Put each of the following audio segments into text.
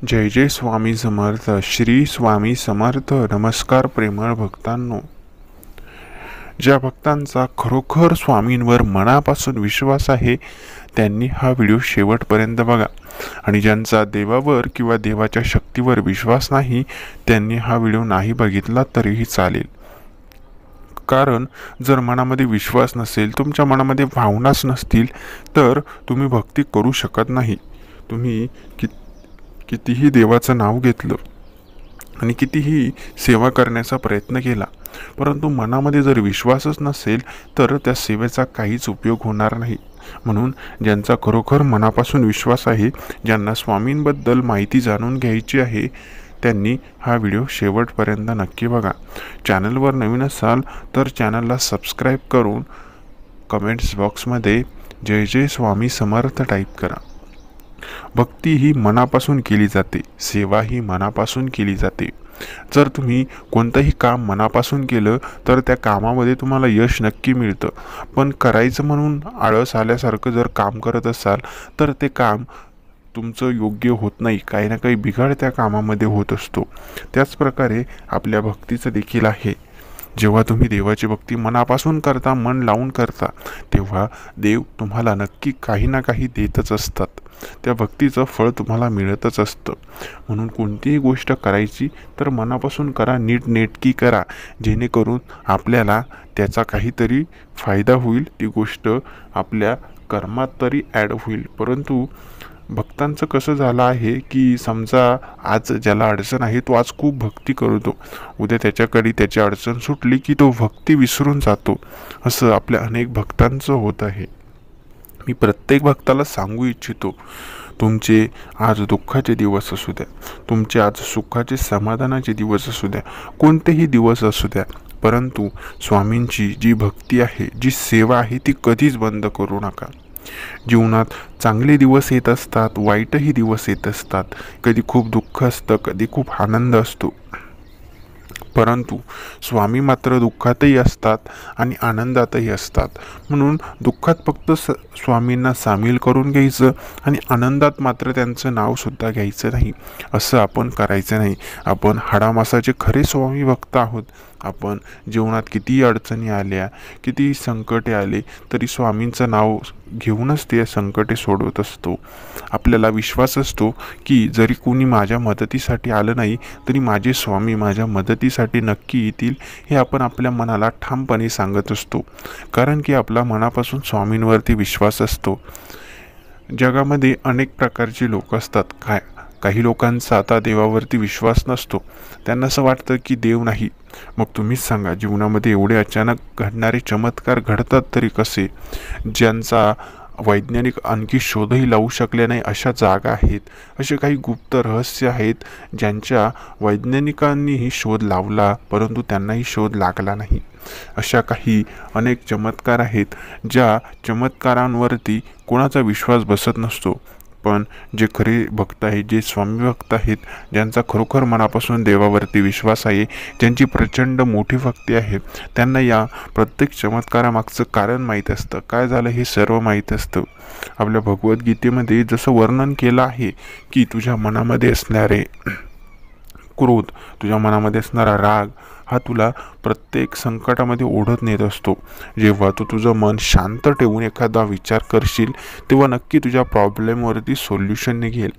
जय जय स्वामी समर्थ. श्री स्वामी समर्थ. नमस्कार प्रेमळ भक्तांनो. ज्या भक्तांचा खरोखर स्वामींवर मनापासून विश्वास आहे त्यांनी हा व्हिडिओ शेवटपर्यंत बघा, आणि ज्यांचा देवावर किंवा देवाच्या शक्तीवर विश्वास नाही त्यांनी हा व्हिडिओ नाही बघितला तरीही चालेल. कारण जर मनामध्ये विश्वास नसेल, तुमच्या मनामध्ये भावनाच नसतील, तर तुम्ही भक्ती करू शकत नाही. तुम्ही कितीही देवाचं नाव घेतलं आणि कितीही सेवा करण्याचा प्रयत्न केला, परंतु मनामध्ये जर विश्वासच नसेल तर त्या सेवेचा काहीच उपयोग होणार नाही. म्हणून ज्यांचा खरोखर मनापासून विश्वास आहे, ज्यांना स्वामींबद्दल माहिती जाणून घ्यायची आहे, त्यांनी हा व्हिडिओ शेवटपर्यंत नक्की बघा. चॅनलवर नवीन असाल तर चॅनलला सबस्क्राईब करून कमेंट्स बॉक्समध्ये जय जय स्वामी समर्थ टाईप करा. भक्ती ही मनापासून केली जाते, सेवा ही मनापासून केली जाते. जर तुम्ही कोणतंही काम मनापासून केलं तर त्या कामामध्ये तुम्हाला यश नक्की मिळतं. पण करायचं म्हणून आळस आल्यासारखं जर काम करत असाल तर ते काम तुमचं योग्य होत नाही, काही ना काही बिघाड त्या कामामध्ये होत असतो. त्याचप्रकारे आपल्या भक्तीचं देखील आहे. जेव्हा तुम्ही देवाची भक्ती मनापासून करता, मन लावून करता, तेव्हा देव तुम्हाला नक्की काही ना काही देतच असतात. त्या भक्तीचं फळ तुम्हाला मिळतच असतं. म्हणून कोणतीही गोष्ट करायची तर मनापासून करा, नीटनेटकी करा, जेणेकरून आपल्याला त्याचा काहीतरी फायदा होईल, ती गोष्ट आपल्या कर्मात तरी ॲड होईल. परंतु भक्तांचं कसं झालं आहे की समजा आज ज्याला अडचण आहे तो आज खूप भक्ती करतो, उद्या त्याच्याकडे त्याची अडचण सुटली की तो भक्ती विसरून जातो. असं आपल्या अनेक भक्तांचं होत आहे. मी प्रत्येक भक्ताला सांगू इच्छितो, तुमचे आज दुःखाचे दिवस असू द्या, तुमचे आज सुखाचे समाधानाचे दिवस असू द्या, कोणतेही दिवस असू द्या, परंतु स्वामींची जी भक्ती आहे, जी सेवा आहे, ती कधीच बंद करू नका. जीवनात चांगले दिवस येत असतात, वाईटही दिवस येत असतात. कधी खूप दुःख असतं, कधी खूप आनंद असतो, परंतु स्वामी मात्र दुःखातही असतात आणि आनंदातही असतात. म्हणून दुःखात फक्त स्वामींना सामील करून घ्यायचं आणि आनंदात मात्र त्यांचं नावसुद्धा घ्यायचं नाही. असं आपण करायचं नाही. आपण हाडामासाचे खरे स्वामी भक्त आहोत. आपण जीवनात कितीही अडचणी आल्या, कितीही संकटे आले, तरी स्वामींचं नाव घेऊनच ते संकटे सोडवत असतो. आपल्याला विश्वास असतो की जरी कोणी माझ्या मदतीसाठी आलं नाही तरी माझे स्वामी माझ्या मदतीसाठी नक्की येतील, हे आपण आपल्या मनाला ठामपणे सांगत असतो. कारण की आपला मनापासून स्वामींवरती विश्वास असतो. जगामध्ये अनेक प्रकारचे लोक असतात. काही लोकांचा आता देवावरती विश्वास नसतो. त्यांना असं वाटतं की देव नाही. मग तुम्हीच सांगा, जीवनामध्ये एवढे अचानक घडणारे चमत्कार घडतात तरी कसे? ज्यांचा वैज्ञानिक आणखी शोधही लावू शकले नाही अशा जागा आहेत, असे काही गुप्त रहस्य आहेत ज्यांच्या वैज्ञानिकांनीही शोध लावला परंतु त्यांनाही शोध लागला नाही. अशा काही अनेक चमत्कार आहेत, ज्या चमत्कारांवरती कोणाचा विश्वास बसत नसतो. पण जे खरे भक्त आहेत, जे स्वामी भक्त आहेत, ज्यांचा खरोखर मनापासून देवावरती विश्वास आहे, ज्यांची प्रचंड मोठी भक्ती आहे, त्यांना या प्रत्येक चमत्कारामागचं कारण माहीत असतं. काय झालं हे सर्व माहीत असतं. आपल्या भगवद्गीतेमध्ये जसं वर्णन केलं आहे की तुझ्या मनामध्ये असणारे क्रोध, तुझ्या मनामध्ये असणारा राग हा तुला प्रत्येक संकटामध्ये ओढत नेत असतो. जेव्हा तू तुझं मन शांत ठेवून एखादा विचार करशील तेव्हा नक्की तुझ्या प्रॉब्लेमवरती सोल्युशन निघेल.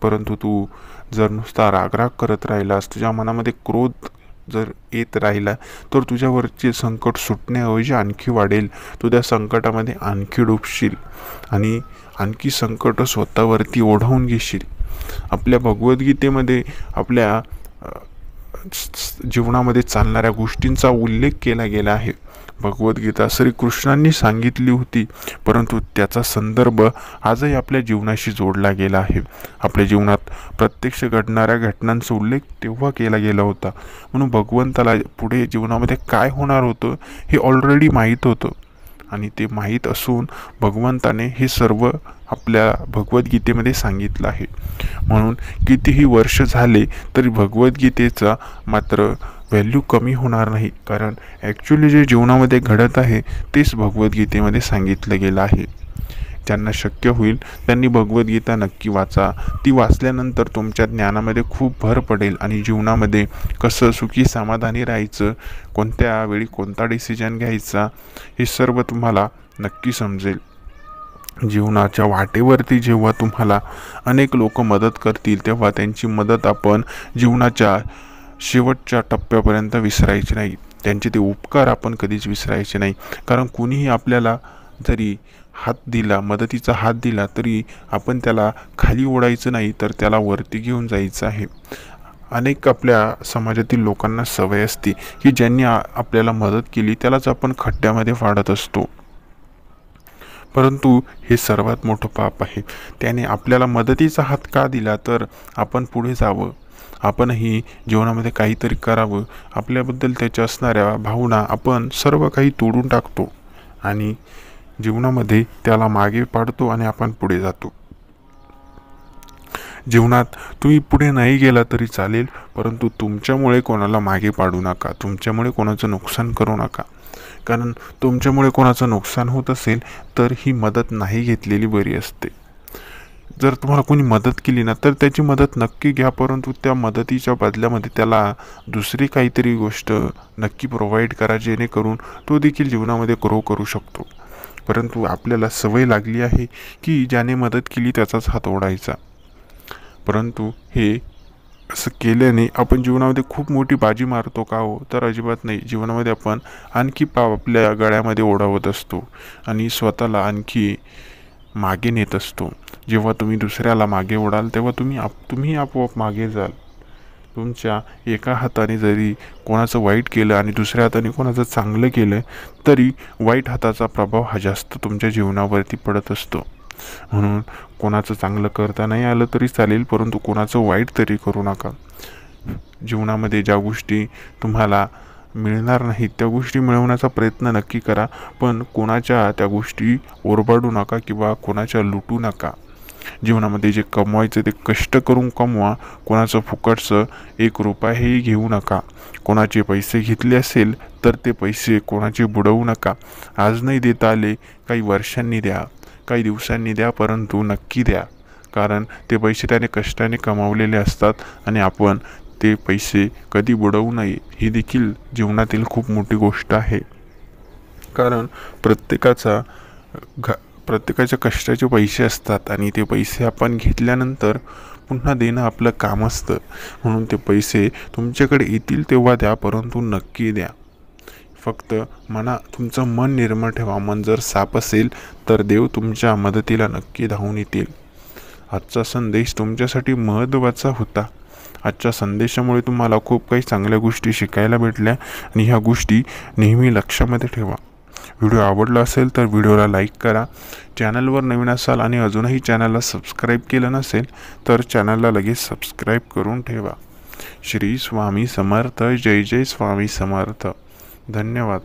परंतु तू जर नुसता रागराग करत राहिलास, तुझ्या मनामध्ये क्रोध जर येत राहिला, तर तुझ्यावरचे संकट सुटण्याऐवजी आणखी वाढेल. तू त्या संकटामध्ये आणखी डुबशील आणि आणखी संकट स्वतःवरती ओढवून घेशील. आपल्या भगवद्गीतेमध्ये आपल्या जीवनामध्ये चालणाऱ्या गोष्टींचा उल्लेख केला गेला आहे. भगवद्गीता श्रीकृष्णांनी सांगितली होती, परंतु त्याचा संदर्भ आजही आपल्या जीवनाशी जोडला गेला आहे. आपल्या जीवनात प्रत्यक्ष घडणाऱ्या घटनांचा उल्लेख तेव्हा केला गेला होता. म्हणून भगवंताला पुढे जीवनामध्ये काय होणार होतं हे ऑलरेडी माहीत होतं, आणि ते माहीत असून भगवंताने हे सर्व आपल्या भगवद्गीतेमध्ये सांगितलं आहे. म्हणून कितीही वर्ष झाले तरी भगवद्गीतेचा मात्र व्हॅल्यू कमी होणार नाही. कारण ॲक्च्युली जे जीवनामध्ये घडत आहे तेच भगवद्गीतेमध्ये सांगितलं गेलं आहे. ज्यांना शक्य होईल त्यांनी भगवद्गीता नक्की वाचा. ती वाचल्यानंतर तुमच्या ज्ञानामध्ये खूप भर पडेल आणि जीवनामध्ये कसं सुखी समाधानी राहायचं, कोणत्या वेळी कोणता डिसिजन घ्यायचा, हे सर्व तुम्हाला नक्की समजेल. जीवनाच्या वाटेवरती जेव्हा तुम्हाला अनेक लोक मदत करतील तेव्हा त्यांची मदत आपण जीवनाच्या शेवटच्या टप्प्यापर्यंत विसरायची नाही. त्यांचे ते उपकार आपण कधीच विसरायचे नाही. कारण कुणीही आपल्याला जरी हात दिला, मदतीचा हात दिला, तरी आपण त्याला खाली ओढायचं नाही, तर त्याला वरती घेऊन जायचं आहे. अनेक आपल्या समाजातील लोकांना सवय असते की ज्यांनी आपल्याला मदत केली त्यालाच आपण खड्ड्यामध्ये फाडत असतो. परंतु हे सर्वात मोठं पाप आहे. त्याने आपल्याला मदतीचा हात का दिला, तर आपण पुढे जावं, आपणही जीवनामध्ये काहीतरी करावं. आपल्याबद्दल त्याच्या असणाऱ्या भावना आपण सर्व काही तोडून टाकतो आणि जीवनामध्ये त्याला मागे पाडतो आणि आपण पुढे जातो. जीवनात तुम्ही पुढे नाही गेला तरी चालेल, परंतु तुमच्यामुळे कोणाला मागे पाडू नका, तुमच्यामुळे कोणाचं नुकसान करू नका. कारण तुमच्यामुळे कोणाचं नुकसान होत असेल तर ही मदत नाही घेतलेली बरी असते. जर तुम्हाला कोणी मदत केली ना, तर त्याची मदत नक्की घ्या, परंतु त्या मदतीच्या बदल्यामध्ये त्याला दुसरी काहीतरी गोष्ट नक्की प्रोव्हाइड करा, जेणेकरून तो देखील जीवनामध्ये ग्रो करू शकतो. परंतु आपल्याला सवय लागली आहे की ज्याने मदत केली त्याचाच हात ओढायचा. परंतु हे असं केल्याने आपण जीवनामध्ये खूप मोठी बाजी मारतो का हो, तर अजिबात नाही. जीवनामध्ये आपण आणखी पाप आपल्या गळ्यामध्ये ओढावत असतो आणि स्वतःला आणखी मागे नेत असतो. जेव्हा तुम्ही दुसऱ्याला मागे ओढाल तेव्हा तुम्ही आपोआप मागे जाल. तुमच्या एका हाताने जरी कोणाचं वाईट केलं आणि दुसऱ्या हाताने कोणाचं चांगलं केलं, तरी वाईट हाताचा प्रभाव हा जास्त तुमच्या जीवनावरती पडत असतो. म्हणून कोणाचं चांगलं करता नाही आलं तरी चालेल, परंतु कोणाचं वाईट तरी करू नका. जीवनामध्ये ज्या गोष्टी तुम्हाला मिळणार नाहीत त्या गोष्टी मिळवण्याचा प्रयत्न नक्की करा, पण कोणाच्या त्या गोष्टी ओरबाडू नका किंवा कोणाच्या लुटू नका. जीवनामध्ये जे कमवायचं ते कष्ट करून कमवा. कोणाचं फुकटचं एक रुपयाही घेऊ नका. कोणाचे पैसे घेतले असेल तर ते पैसे कोणाचे बुडवू नका. आज नाही देता आले, काही वर्षांनी द्या, काही दिवसांनी द्या, परंतु नक्की द्या. कारण ते पैसे त्याने कष्टाने कमावलेले असतात आणि आपण ते पैसे कधी बुडवू नये, ही देखील जीवनातील खूप मोठी गोष्ट आहे. कारण प्रत्येकाच्या कष्टाचे पैसे असतात आणि ते पैसे आपण घेतल्यानंतर पुन्हा देणं आपलं काम असतं. म्हणून ते पैसे तुमच्याकडे येतील तेव्हा द्या, परंतु नक्की द्या. फक्त तुमचं मन निर्मळ ठेवा. मन जर साफ असेल तर देव तुमच्या मदतीला नक्की धावून येतील. आजचा संदेश तुमच्यासाठी महत्त्वाचा होता. आजच्या संदेशामुळे तुम्हाला खूप काही चांगल्या गोष्टी शिकायला भेटल्या आणि ह्या गोष्टी नेहमी लक्षामध्ये ठेवा. व्हिडिओ आवडला असेल तर व्हिडिओला लाईक करा. चॅनलवर नवीन असाल आणि अजूनही चॅनलला सबस्क्राईब केलं नसेल तर चॅनलला लगेच सबस्क्राईब करून ठेवा. श्री स्वामी समर्थ. जय जय स्वामी समर्थ. धन्यवाद.